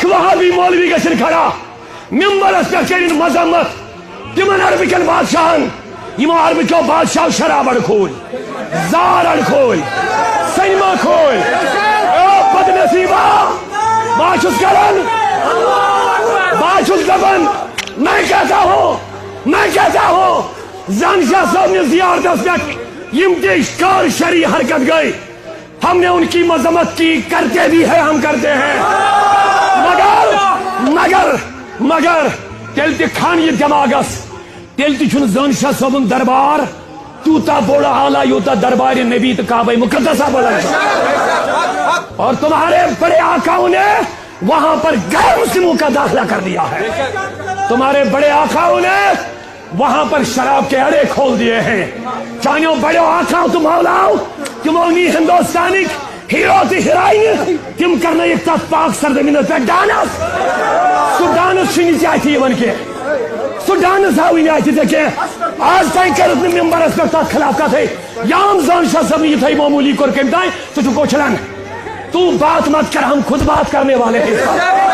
वहाबी मौलवी गछन खड़ा मिंबरस पे करिन मजम्मत तिमन अरबिकन बादशाहन यमो अरबिको बादशाह शराब अड़खोल जार अड़खोल सैमा खोल ओ बदनसीबा बाशुस करन बाशुस दबन मैं कहता हूँ जानशाह साहब ने जियारत पे यमते कार शरी हरकत गई हमने उनकी मजम्मत की करते भी है हम करते हैं मगर तेल ते खान ये दिमागस तेल ते छुन जानशाह साहब दरबार तूता बोड़ा आला यूता दरबार नबी तो काबा मुकद्दसा बोला और तुम्हारे बड़े आकाओं ने वहां पर गैर मुस्लिमों का दाखिला कर दिया है। तुम्हारे बड़े आकाओं ने वहां पर शराब के अड़े खोल दिए हैं। चाहे बड़े आकाओ तुम मौलाओ तुम हिंदुस्तानी हीरो हीरोइन तुम करना एक पाक सरजमीन पे डांस सुडानस चाहिए वन के सुडानस हावी देखे आज तक कर मेंबरस पे खिलाफ का थे याम जानशाह सब ये थे मामूली कर के तो तुझको चलन तू बात मत कर हम खुद बात करने वाले हैं।